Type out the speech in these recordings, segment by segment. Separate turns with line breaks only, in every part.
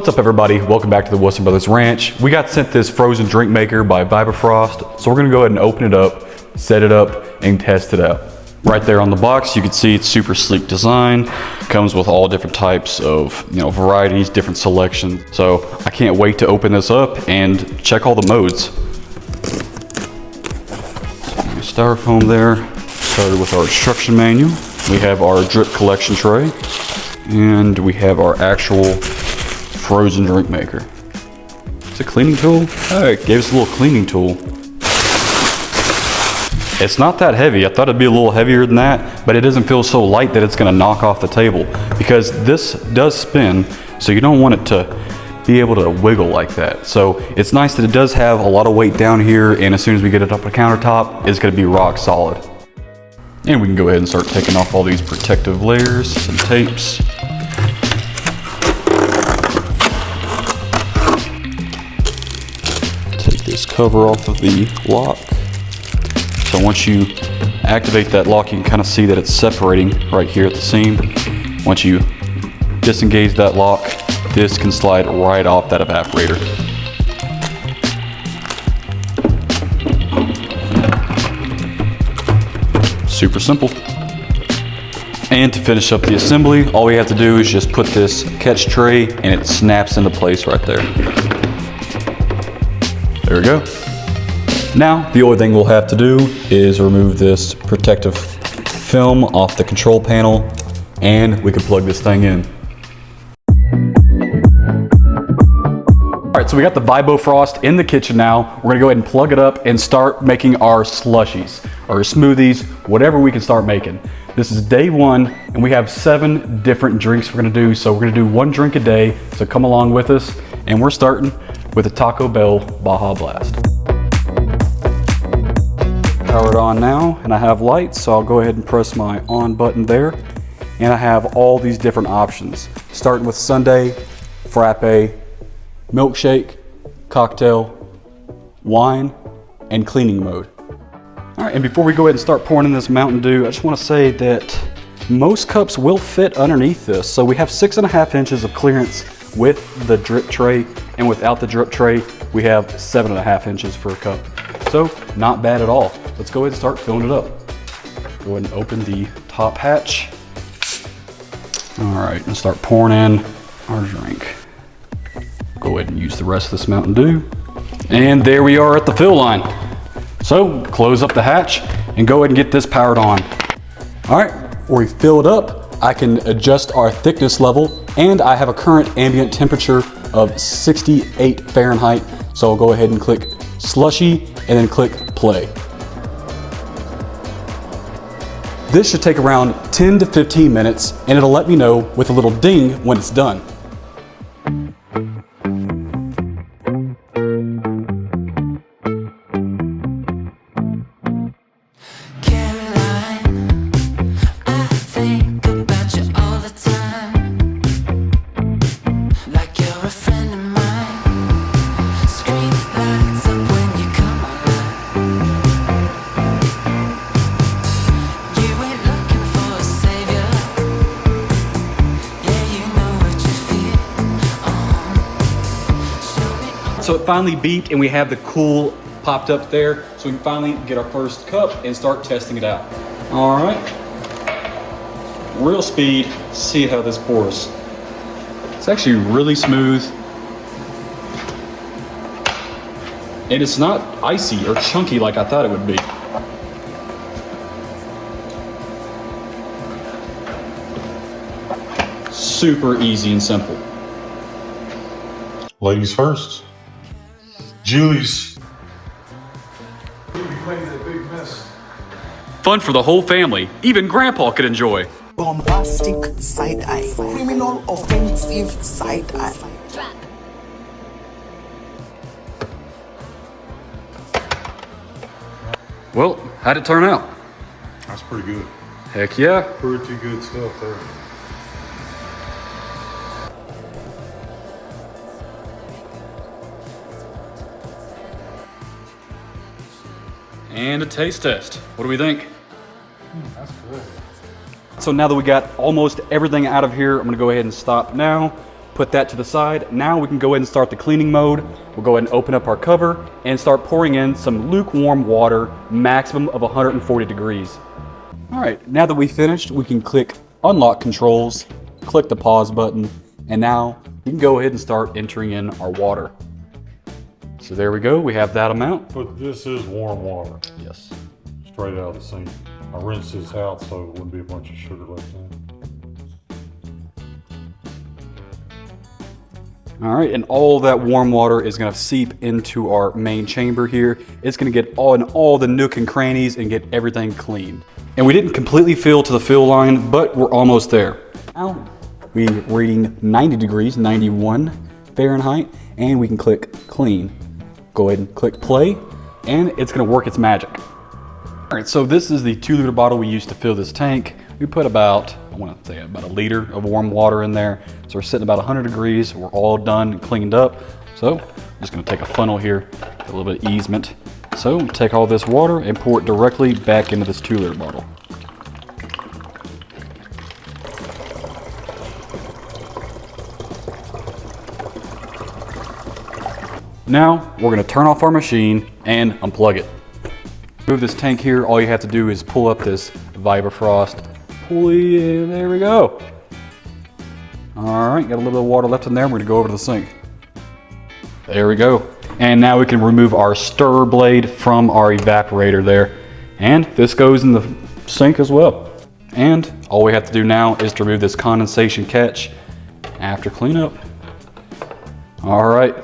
What's up everybody, welcome back to the Wilson Brothers Ranch. We got sent this frozen drink maker by Vibofrost, so we're gonna go ahead and open it up, set it up, and test it out. Right there on the box, you can see it's super sleek design. Comes with all different types of, varieties, different selections. So I can't wait to open this up and check all the modes. So styrofoam there. Started with our instruction manual. We have our drip collection tray, and we have our actual frozen drink maker. It's a cleaning tool. Oh, it gave us a little cleaning tool. It's not that heavy. I thought it'd be a little heavier than that, but it doesn't feel so light that it's gonna knock off the table, because this does spin, so you don't want it to be able to wiggle like that. So it's nice that it does have a lot of weight down here, and as soon as we get it up the countertop, it's gonna be rock solid. And we can go ahead and start taking off all these protective layers, some tapes. Take this cover off of the lock. So once you activate that lock, you can kind of see that it's separating right here at the seam. Once you disengage that lock, this can slide right off that evaporator. Super simple. And to finish up the assembly, all we have to do is just put this catch tray and it snaps into place right there. There we go. Now, the only thing we'll have to do is remove this protective film off the control panel, and we can plug this thing in. All right, so we got the Vibofrost in the kitchen now. We're gonna go ahead and plug it up and start making our slushies, or smoothies, whatever we can start making. This is day one, and we have 7 different drinks we're gonna do. So we're gonna do 1 drink a day, so come along with us. And we're starting with a Taco Bell Baja Blast. Powered on now, and I have lights, so I'll go ahead and press my on button there. And I have all these different options, starting with sundae, frappe, milkshake, cocktail, wine, and cleaning mode. All right, and before we go ahead and start pouring in this Mountain Dew, I just want to say that most cups will fit underneath this. So we have 6.5 inches of clearance with the drip tray, and without the drip tray, we have 7.5 inches for a cup. So not bad at all. Let's go ahead and start filling it up. Go ahead and open the top hatch. All right, and start pouring in our drink. Go ahead and use the rest of this Mountain Dew. And there we are at the fill line. So close up the hatch and go ahead and get this powered on. All right, before we fill it up, I can adjust our thickness level, and I have a current ambient temperature of 68 Fahrenheit. So I'll go ahead and click Slushie and then click play. This should take around 10 to 15 minutes, and it'll let me know with a little ding when it's done. So it finally beeped, and we have the cool popped up there, so we can finally get our first cup and start testing it out. All right, real speed, see how this pours. It's actually really smooth, and it's not icy or chunky like I thought it would be. Super easy and simple.
Ladies first. Julie's.
Fun for the whole family. Even Grandpa could enjoy.
Bombastic side eye. Criminal offensive side eye.
Well, how'd it turn out?
That's pretty good.
Heck yeah.
Pretty good stuff there.
And a taste test. What do we think?
That's good.
So now that we got almost everything out of here, I'm gonna go ahead and stop now. Put that to the side. Now we can go ahead and start the cleaning mode. We'll go ahead and open up our cover and start pouring in some lukewarm water, maximum of 140 degrees. All right, now that we finished, we can click unlock controls, click the pause button, and now we can go ahead and start entering in our water. So there we go, we have that amount.
But this is warm water,
Yes.
straight out of the sink. I rinsed this out so it wouldn't be a bunch of sugar left in.
All right, and all that warm water is gonna seep into our main chamber here. It's gonna get in all the nook and crannies and get everything cleaned. And we didn't completely fill to the fill line, but we're almost there. Now, we're reading 90 degrees, 91 Fahrenheit, and we can click clean. Go ahead and click play, and it's gonna work its magic. All right, so this is the 2-liter bottle we used to fill this tank. We put about, I wanna say about a liter of warm water in there. So we're sitting about 100 degrees. We're all done and cleaned up. So I'm just gonna take a funnel here, a little bit of easement. So take all this water and pour it directly back into this 2-liter bottle. Now we're gonna turn off our machine and unplug it. Move this tank here, all you have to do is pull up this Vibofrost pulley, and there we go. All right, got a little bit of water left in there. We're gonna go over to the sink. There we go. And now we can remove our stir blade from our evaporator there. And this goes in the sink as well. And all we have to do now is to remove this condensation catch after cleanup. All right,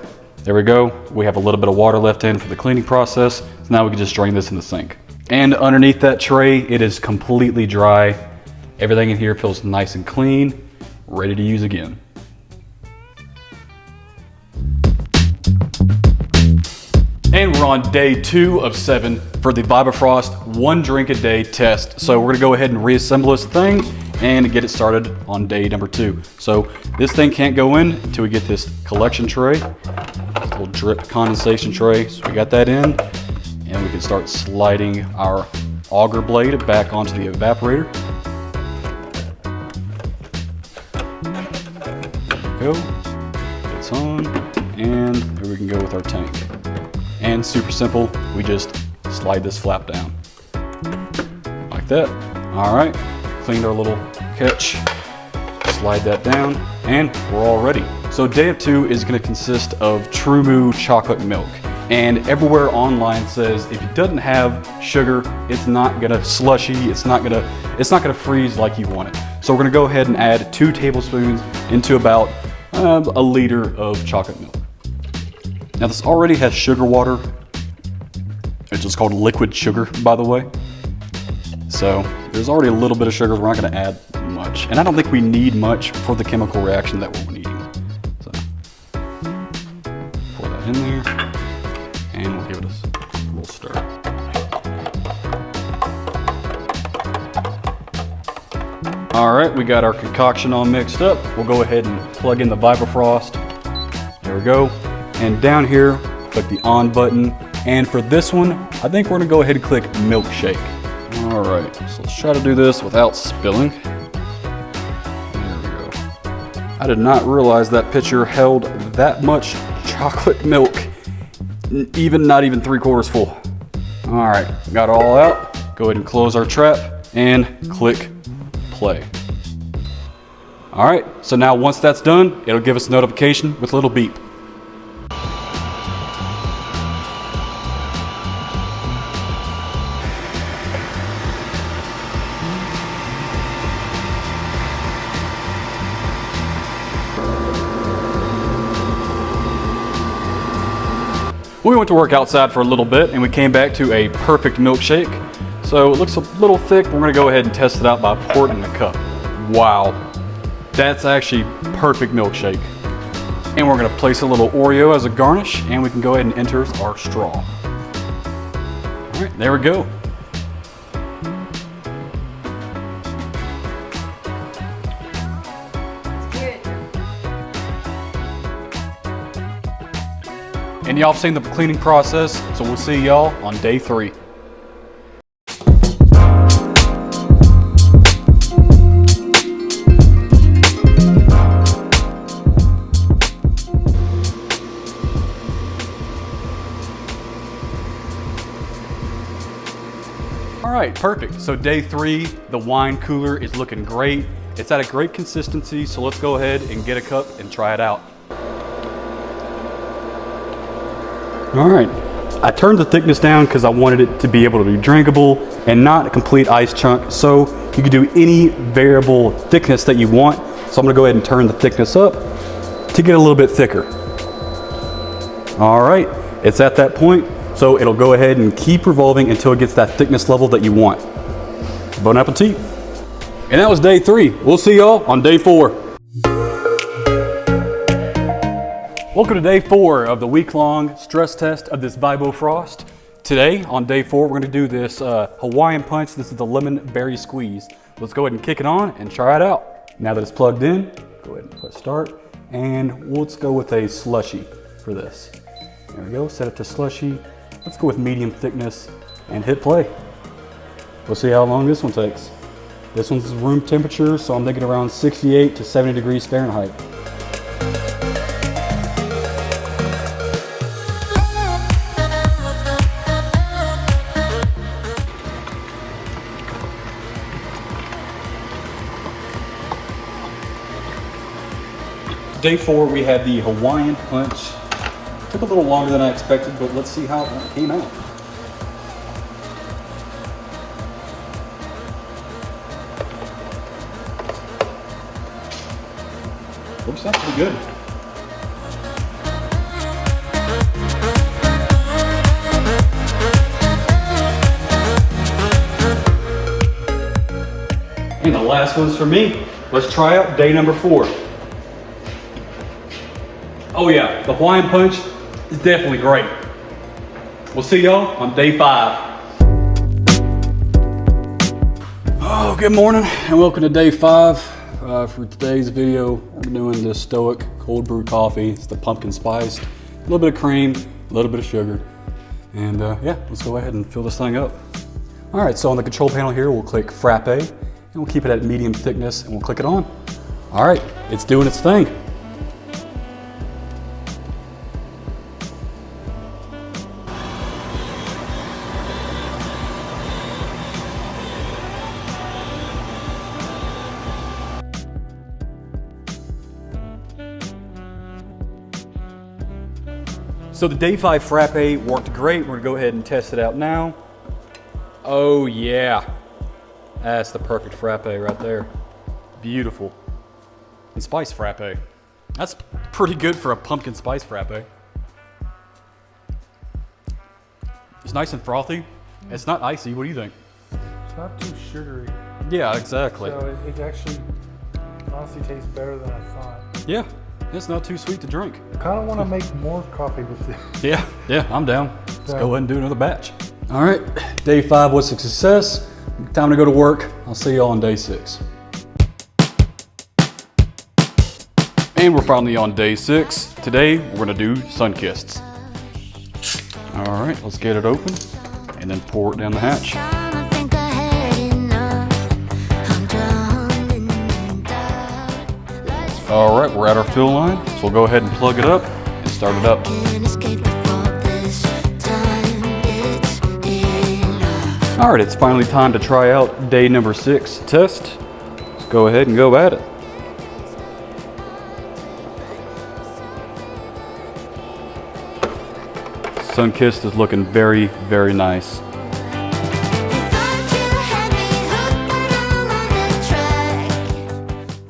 there we go. We have a little bit of water left in for the cleaning process. So now we can just drain this in the sink. And underneath that tray, it is completely dry. Everything in here feels nice and clean, ready to use again. And we're on day 2 of 7 for the Vibofrost 1 drink a day test. So we're gonna go ahead and reassemble this thing and get it started on day number 2. So this thing can't go in until we get this collection tray, little drip condensation tray. So we got that in, and we can start sliding our auger blade back onto the evaporator. There we go, it's on, and here we can go with our tank. And super simple, we just slide this flap down like that. All right, cleaned our little catch, slide that down, and we're all ready. So day of 2 is gonna consist of TruMoo chocolate milk. And everywhere online says if it doesn't have sugar, it's not gonna slushy, it's not gonna freeze like you want it. So we're gonna go ahead and add 2 tablespoons into about a liter of chocolate milk. Now this already has sugar water. It's just called liquid sugar, by the way. So there's already a little bit of sugar. We're not gonna add much. And I don't think we need much for the chemical reaction that we're needing. So pour that in there, and we'll give it a little stir. All right, we got our concoction all mixed up. We'll go ahead and plug in the Vibofrost. There we go. And down here, click the on button. And for this one, I think we're gonna go ahead and click milkshake. All right, so let's try to do this without spilling. There we go. I did not realize that pitcher held that much chocolate milk, not even 3/4 full. All right, got it all out. Go ahead and close our trap and click play. All right, so now once that's done, it'll give us a notification with a little beep. We went to work outside for a little bit and we came back to a perfect milkshake. So it looks a little thick. We're gonna go ahead and test it out by pouring it in a cup. Wow, that's actually perfect milkshake. And we're gonna place a little Oreo as a garnish, and we can go ahead and enter our straw. All right, there we go. And y'all have seen the cleaning process, so we'll see y'all on day 3. All right, perfect. So day 3, the wine cooler is looking great. It's at a great consistency, so let's go ahead and get a cup and try it out. All right, I turned the thickness down because I wanted it to be able to be drinkable and not a complete ice chunk, so you can do any variable thickness that you want. So I'm gonna go ahead and turn the thickness up to get a little bit thicker. All right, it's at that point, so it'll go ahead and keep revolving until it gets that thickness level that you want. Bon appetit. And that was day 3. We'll see y'all on day 4. Welcome to day 4 of the week-long stress test of this Vibofrost. Today, on day 4, we're gonna do this Hawaiian punch. This is the lemon berry squeeze. Let's go ahead and kick it on and try it out. Now that it's plugged in, go ahead and press start. And let's go with a slushie for this. There we go, set it to slushie. Let's go with medium thickness and hit play. We'll see how long this one takes. This one's room temperature, so I'm thinking around 68 to 70 degrees Fahrenheit. Day 4, we had the Hawaiian punch. Took a little longer than I expected, but let's see how it came out. Looks out pretty good. And the last one's for me. Let's try out day number 4. Oh yeah, the Hawaiian punch is definitely great. We'll see y'all on day 5. Oh, good morning and welcome to day 5. For today's video, we're doing the Stok cold brew coffee. It's the pumpkin spiced, a little bit of cream, a little bit of sugar. And yeah, let's go ahead and fill this thing up. All right, so on the control panel here, we'll click frappe and we'll keep it at medium thickness and we'll click it on. All right, it's doing its thing. So the day 5 frappe worked great. We're gonna go ahead and test it out now. Oh yeah, that's the perfect frappe right there. Beautiful. And spice frappe. That's pretty good for a pumpkin spice frappe. It's nice and frothy. It's not icy, what do you think?
It's not too sugary.
Yeah, exactly.
So it actually honestly tastes better than I thought.
Yeah, it's not too sweet to drink.
I kind of want to make more coffee with this.
Yeah, I'm down. Let's go ahead and do another batch. All right, day 5 was a success. Time to go to work. I'll see you all on day 6. And we're finally on day 6. Today, we're gonna do Sunkists. All right, let's get it open and then pour it down the hatch. All right, we're at our fill line, so we'll go ahead and plug it up and start it up. All right, it's finally time to try out day number 6 test. Let's go ahead and go at it. Sunkist is looking very, very nice.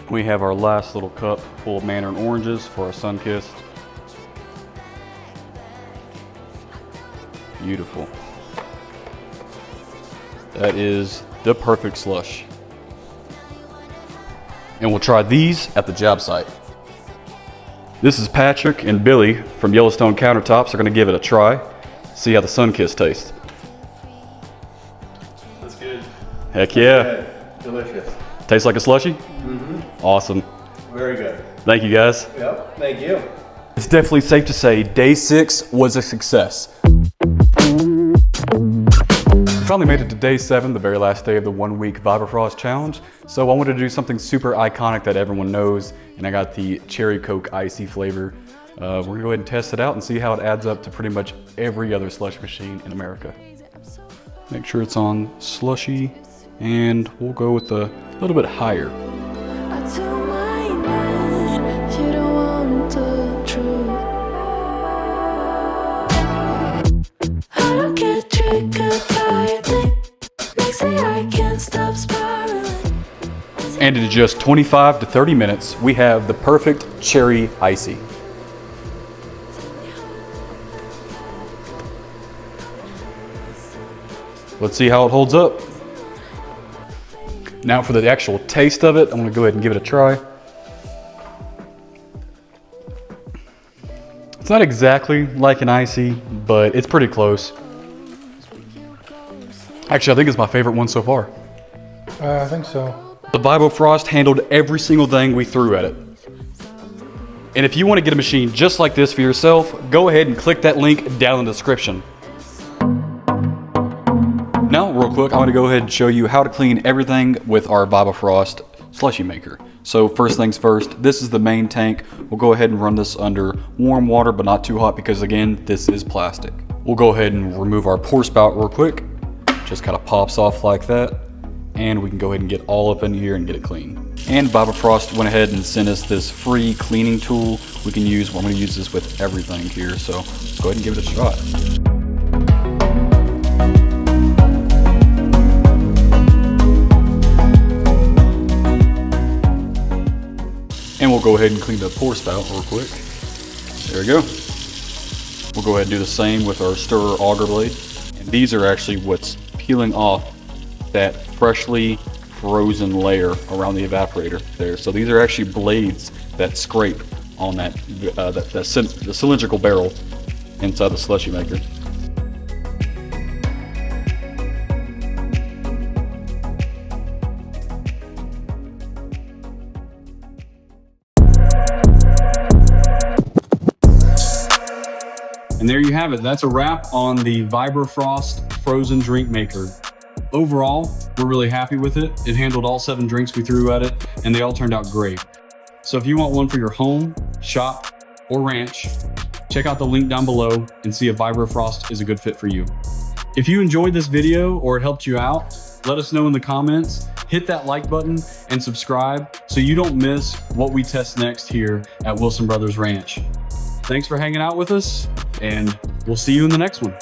We have our last little cup full of mandarin oranges for our Sunkist. Beautiful. That is the perfect slush. And we'll try these at the job site. This is Patrick and Billy from Yellowstone Countertops are gonna give it a try. See how the Sunkist tastes.
That's good.
Heck yeah.
Good. Delicious.
Tastes like a slushie? Awesome.
Very good.
Thank you guys.
Yep, thank you.
It's definitely safe to say day 6 was a success. We finally made it to day 7, the very last day of the 1-week Vibofrost challenge. So I wanted to do something super iconic that everyone knows, and I got the cherry Coke icy flavor. We're gonna go ahead and test it out and see how it adds up to pretty much every other slush machine in America. Make sure it's on Slushie, and we'll go with a little bit higher. And in just 25 to 30 minutes, we have the perfect cherry icy. Let's see how it holds up. Now for the actual taste of it, I'm gonna go ahead and give it a try. It's not exactly like an icy, but it's pretty close. Actually, I think it's my favorite one so far.
I think so.
The Vibofrost handled every single thing we threw at it. And if you want to get a machine just like this for yourself, go ahead and click that link down in the description. Now, real quick, I'm going to go ahead and show you how to clean everything with our Vibofrost Slushie Maker. So first things first, this is the main tank. We'll go ahead and run this under warm water, but not too hot because again, this is plastic. We'll go ahead and remove our pour spout real quick. Just kind of pops off like that. And we can go ahead and get all up in here and get it clean. And Vibofrost went ahead and sent us this free cleaning tool we can use. Well, I'm gonna use this with everything here, so go ahead and give it a shot. And we'll go ahead and clean the pour spout real quick. There we go. We'll go ahead and do the same with our stirrer auger blade. And these are actually what's peeling off that freshly frozen layer around the evaporator there. So these are actually blades that scrape on that the cylindrical barrel inside the slushie maker. And there you have it. That's a wrap on the Vibofrost Frozen Drink Maker. Overall, we're really happy with it. It handled all 7 drinks we threw at it, and they all turned out great. So if you want one for your home, shop, or ranch, check out the link down below and see if Vibofrost is a good fit for you. If you enjoyed this video or it helped you out, let us know in the comments. Hit that like button and subscribe so you don't miss what we test next here at Wilson Brothers Ranch. Thanks for hanging out with us, and we'll see you in the next one.